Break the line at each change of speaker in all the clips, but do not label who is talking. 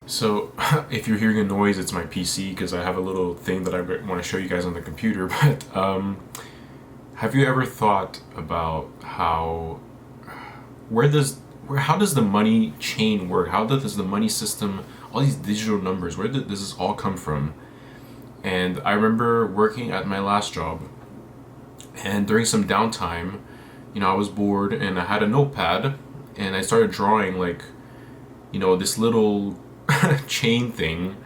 So, if you're hearing a noise, it's my PC because I have a little thing that I want to show you guys on the computer. But have you ever thought about where does how does the money chain work? How does the money system, all these digital numbers, does this all come from? And I remember working at my last job, and during some downtime, I was bored and I had a notepad, and I started drawing like this little chain thing.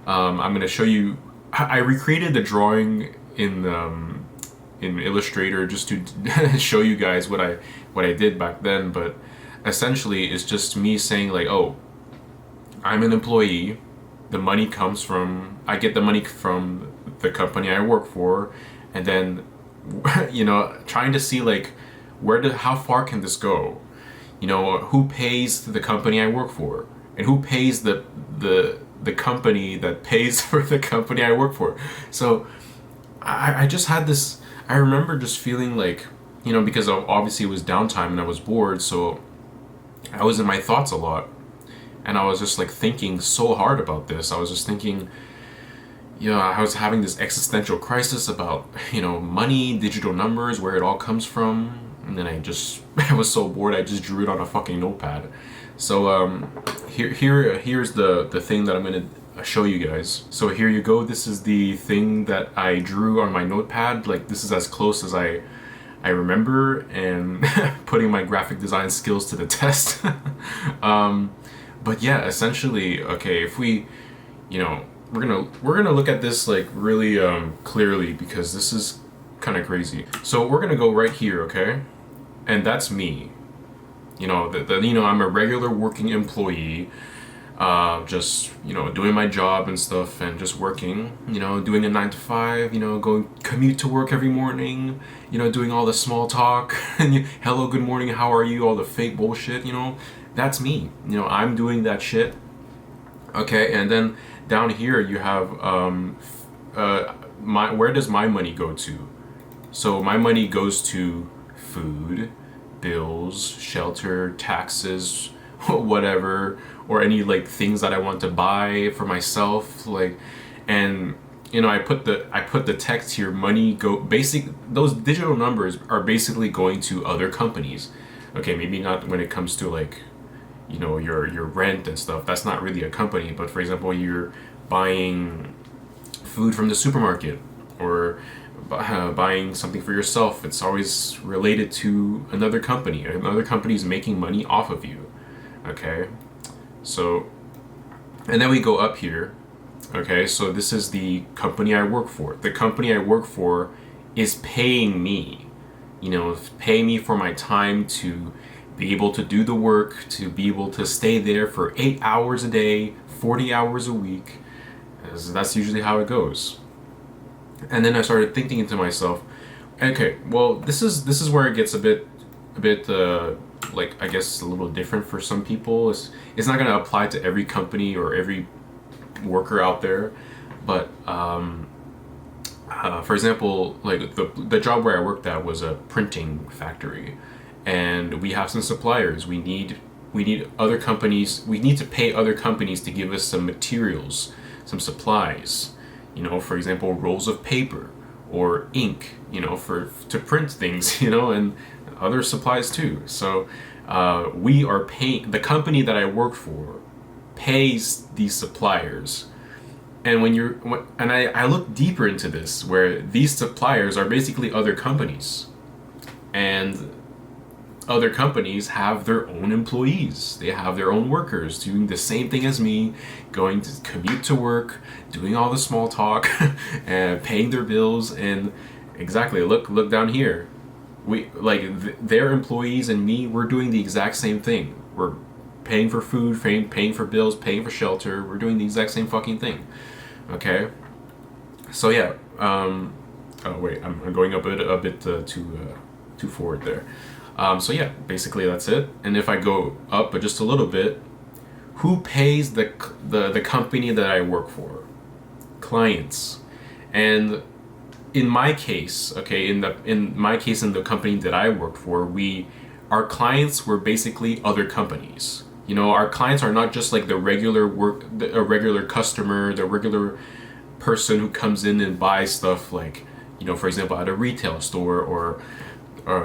I'm gonna show you. I recreated the drawing in Illustrator just to show you guys what I did back then. But essentially, it's just me saying like, oh, I'm an employee. I get the money from the company I work for, and then trying to see like how far can this go? Who pays the company I work for, and who pays the company that pays for the company I work for. So I just had this. I remember just feeling like, because obviously it was downtime and I was bored, so I was in my thoughts a lot, and I was just like thinking so hard about this. I was just thinking, I was having this existential crisis about money, digital numbers, where it all comes from. And then I was so bored, I just drew it on a fucking notepad. So here's the thing that I'm gonna show you guys. So here you go. This is the thing that I drew on my notepad. Like, this is as close as I remember, and putting my graphic design skills to the test. But yeah, essentially, okay, if we, we're gonna look at this like really clearly, because this is kind of crazy. So we're gonna go right here, okay? And that's me. I'm a regular working employee, just doing my job and stuff, and just working. Doing a 9 to 5. Going commute to work every morning. Doing all the small talk and hello, good morning, how are you? All the fake bullshit. That's me. I'm doing that shit. Okay, and then down here you have where does my money go to? So my money goes to food, bills, shelter, taxes, whatever, or any like things that I want to buy for myself, like. And I put the text here, money go basic. Those digital numbers are basically going to other companies. Okay, maybe not when it comes to like your rent and stuff. That's not really a company. But for example, you're buying food from the supermarket, or buying something for yourself, it's always related to another company. Another company is making money off of you. Okay, so, and then we go up here. Okay, so this is the company I work for. The company I work for is paying me, paying me for my time to be able to do the work, to be able to stay there for 8 hours a day, 40 hours a week. As that's usually how it goes. And then I started thinking to myself, okay, well, this is where it gets a bit like, I guess, a little different for some people. It's not going to apply to every company or every worker out there, but for example, like the job where I worked at was a printing factory, and we have some suppliers. We need other companies. We need to pay other companies to give us some materials, some supplies. For example, rolls of paper or ink, to print things, and other supplies too. So we are paying, the company that I work for pays these suppliers. And I look deeper into this, where these suppliers are basically other companies, and other companies have their own employees. They have their own workers doing the same thing as me, going to commute to work, doing all the small talk, and paying their bills. And exactly, look down here. We their employees and me. We're doing the exact same thing. We're paying for food, paying for bills, paying for shelter. We're doing the exact same fucking thing. Okay. So yeah. Oh wait, I'm going up a bit too forward there. So yeah, basically that's it. And if I go up just a little bit, who pays the company that I work for? Clients. And in my case, okay, in the company that I work for, our clients were basically other companies. You know, our clients are not just like the regular a regular customer, the regular person who comes in and buys stuff, like, you know, for example, at a retail store, or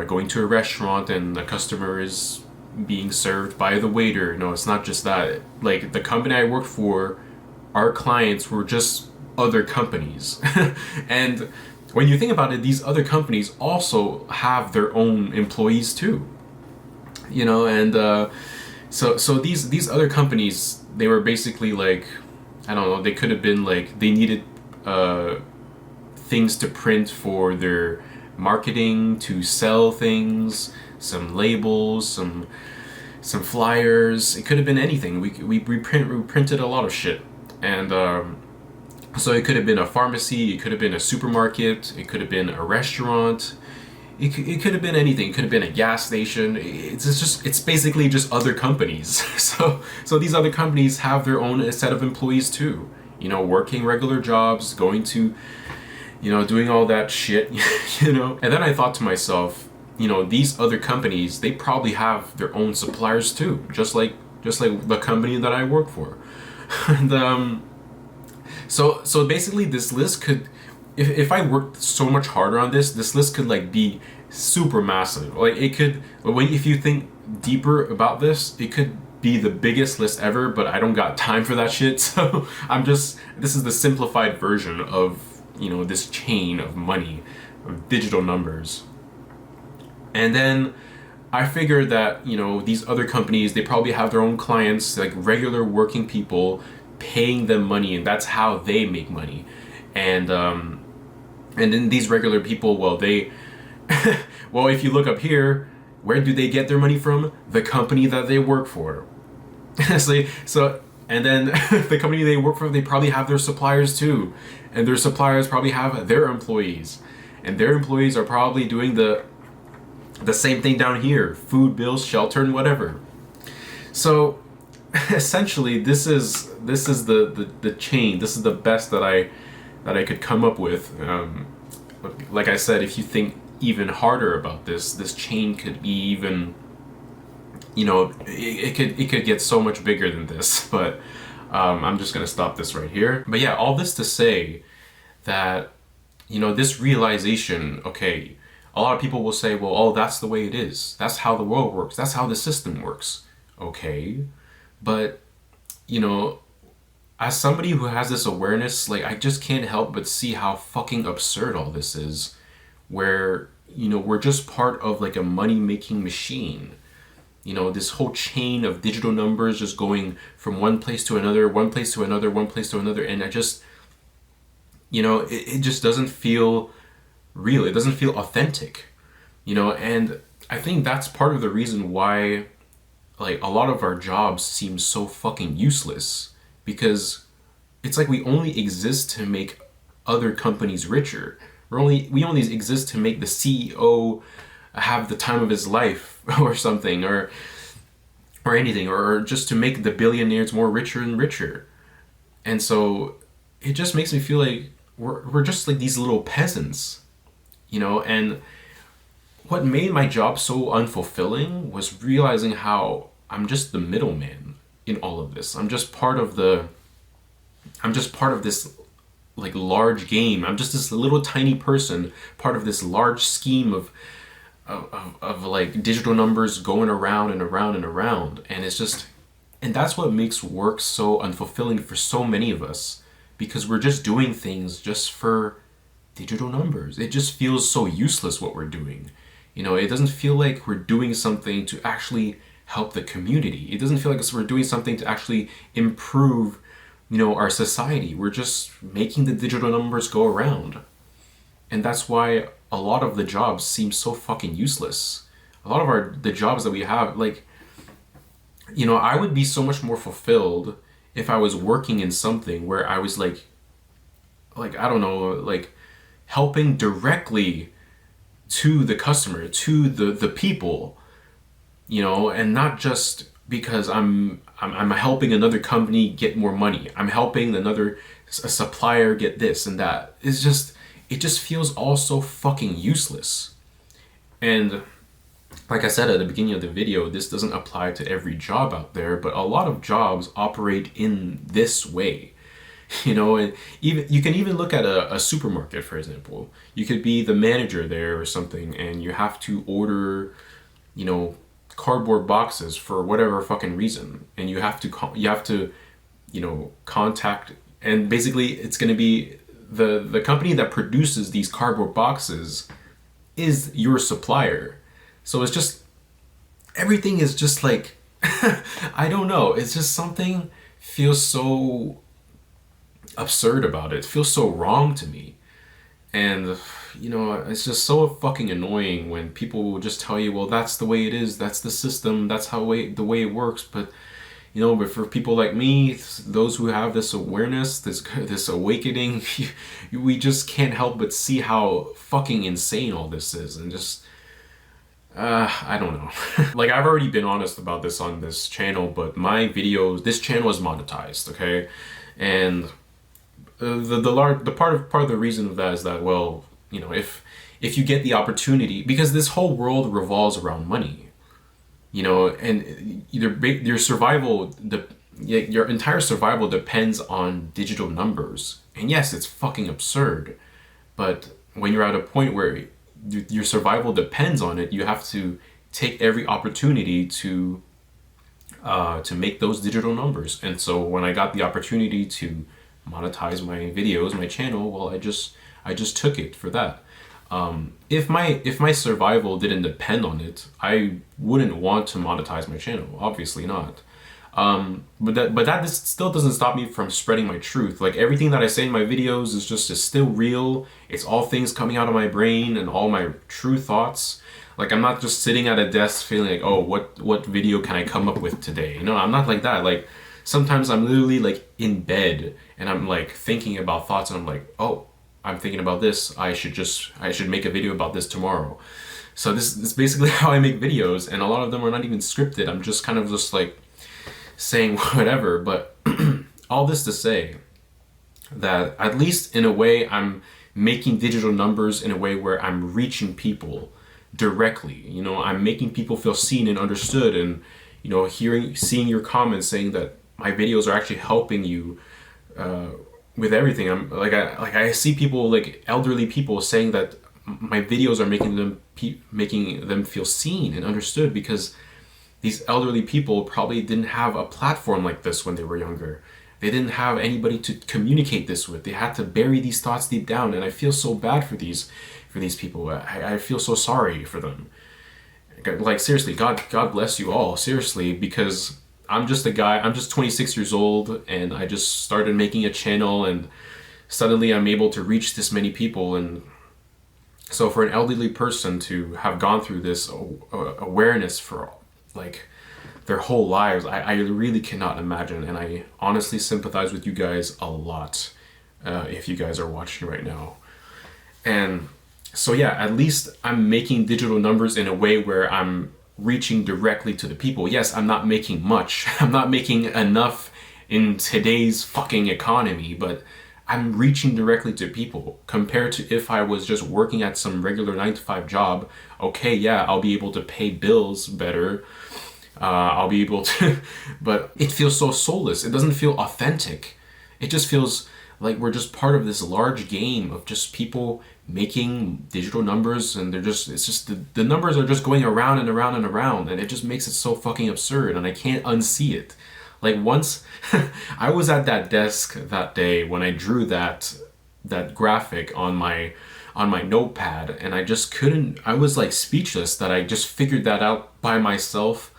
going to a restaurant and the customer is being served by the waiter. No, it's not just that. Like, the company I worked for, our clients were just other companies. And when you think about it, these other companies also have their own employees too. You know, and so these other companies, they were basically like, I don't know, they could have been like, they needed things to print for their marketing, to sell things, some labels, some flyers. It could have been anything. We printed a lot of shit. And so it could have been a pharmacy, it could have been a supermarket, it could have been a restaurant, it could have been anything. It could have been a gas station. It's basically just other companies. So these other companies have their own set of employees too. You know, working regular jobs, going to, you know, doing all that shit. You know. And then I thought to myself, you know, these other companies, they probably have their own suppliers too, just like the company that I work for. And so basically, this list could, if I worked so much harder on this list could like be super massive. Like, it could, if you think deeper about this, it could be the biggest list ever, but I don't got time for that shit. So this is the simplified version of, you know, this chain of money, of digital numbers. And then I figured that, you know, these other companies, they probably have their own clients, like regular working people, paying them money, and that's how they make money. And then these regular people, well, they well, if you look up here, where do they get their money from? The company that they work for. So and then the company they work for, they probably have their suppliers too, and their suppliers probably have their employees, and their employees are probably doing the same thing down here: food bills, shelter, and whatever. So essentially, this is the chain. This is the best that I could come up with. Like I said, if you think even harder about this chain could be even, you know, it could get so much bigger than this. But I'm just gonna stop this right here. But yeah, all this to say that, you know, this realization, okay, a lot of people will say, well, oh, that's the way it is. That's how the world works. That's how the system works. Okay. But, you know, as somebody who has this awareness, like, I just can't help but see how fucking absurd all this is. Where, you know, we're just part of like a money-making machine. You know, this whole chain of digital numbers just going from one place to another, one place to another, one place to another. And I just, you know, it just doesn't feel real. It doesn't feel authentic, you know. And I think that's part of the reason why, like, a lot of our jobs seem so fucking useless, because it's like we only exist to make other companies richer. We only exist to make the CEO have the time of his life or something, or anything, or just to make the billionaires more richer and richer. And so it just makes me feel like we're just like these little peasants, you know. And what made my job so unfulfilling was realizing how I'm just the middleman in all of this. I'm just part of this like large game. I'm just this little tiny person, part of this large scheme of like digital numbers going around and around and around. And it's just, and that's what makes work so unfulfilling for so many of us, because we're just doing things just for digital numbers. It just feels so useless what we're doing. You know, it doesn't feel like we're doing something to actually help the community. It doesn't feel like we're doing something to actually improve, you know, our society. We're just making the digital numbers go around. And that's why a lot of the jobs seem so fucking useless. A lot of the jobs that we have, like, you know, I would be so much more fulfilled if I was working in something where I was like I don't know, like helping directly to the customer, to the people, you know, and not just because I'm helping another company get more money. I'm helping a supplier get this and that. It just feels all so fucking useless. And like I said at the beginning of the video, this doesn't apply to every job out there, but a lot of jobs operate in this way. And even you can even look at a supermarket, for example. You could be the manager there or something, and you have to order, you know, cardboard boxes for whatever fucking reason, and you have to contact, and basically it's going to be the company that produces these cardboard boxes is your supplier. So it's just everything is just like I don't know. It's just something feels so absurd about it. It feels so wrong to me. And it's just so fucking annoying when people will just tell you, well, that's the way it is, that's the system, that's the way it works. But for people like me, those who have this awareness, this awakening, we just can't help but see how fucking insane all this is, and just I don't know. Like, I've already been honest about this on this channel, but this channel is monetized, okay? And the part of the reason of that is that, well, if you get the opportunity, because this whole world revolves around money, and your survival, your entire survival depends on digital numbers. And yes, it's fucking absurd, but when you're at a point where your survival depends on it, you have to take every opportunity to make those digital numbers. And so when I got the opportunity to monetize my videos, my channel, well, I just took it for that. If my survival didn't depend on it, I wouldn't want to monetize my channel. Obviously not. But that still doesn't stop me from spreading my truth. Like, everything that I say in my videos is still real. It's all things coming out of my brain and all my true thoughts. Like, I'm not just sitting at a desk feeling like, oh, what video can I come up with today? I'm not like that. Like, sometimes I'm literally like in bed and I'm like thinking about thoughts, and I'm like, oh, I'm thinking about this. I should make a video about this tomorrow. So this is basically how I make videos, and a lot of them are not even scripted. I'm just kind of just like saying whatever. But all this to say that at least in a way I'm making digital numbers in a way where I'm reaching people directly. I'm making people feel seen and understood, and seeing your comments saying that my videos are actually helping you with everything. I see people, like elderly people, saying that my videos are making them feel seen and understood, because these elderly people probably didn't have a platform like this when they were younger. They didn't have anybody to communicate this with. They had to bury these thoughts deep down, and I feel so bad for these people. I feel so sorry for them. Like, seriously, God bless you all, seriously, because I'm just a guy. I'm just 26 years old, and I just started making a channel, and suddenly I'm able to reach this many people. And so for an elderly person to have gone through this awareness for like their whole lives, I really cannot imagine. And I honestly sympathize with you guys a lot, if you guys are watching right now. And so yeah, at least I'm making digital numbers in a way where I'm reaching directly to the people. Yes, I'm not making much. I'm not making enough in today's fucking economy, but I'm reaching directly to people compared to if I was just working at some regular 9-to-5 job. Okay, yeah, I'll be able to pay bills better. I'll be able to, but it feels so soulless. It doesn't feel authentic. It just feels like we're just part of this large game of just people making digital numbers, and it's just the numbers are just going around and around and around, and it just makes it so fucking absurd, and I can't unsee it. Like, once I was at that desk that day when I drew that graphic on my notepad, and I was like speechless that I just figured that out by myself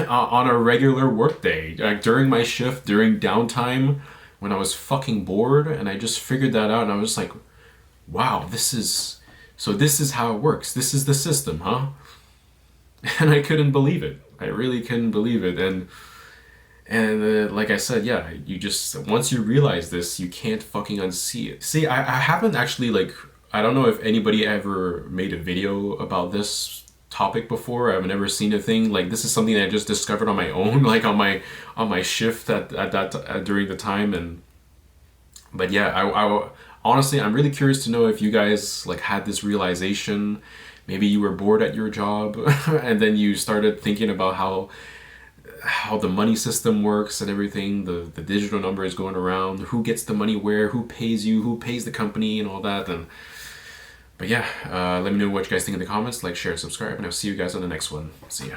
on a regular work day, like during my shift, during downtime, when I was fucking bored, and I just figured that out, and I was like, wow, this is how it works. This is the system, huh? And I couldn't believe it. I really couldn't believe it. And like I said, yeah, you just, once you realize this, you can't fucking unsee it. See, I haven't actually, like, I don't know if anybody ever made a video about this topic before. I've never seen a thing like this. Is something that I just discovered on my own, like on my shift at that during the time. But yeah, I honestly, I'm really curious to know if you guys like had this realization. maybe you were bored at your job and then you started thinking about how the money system works and everything, the digital numbers going around, who gets the money where, who pays you, who pays the company, and all that. And but yeah, let me know what you guys think in the comments. Like, share, subscribe, and I'll see you guys on the next one. See ya.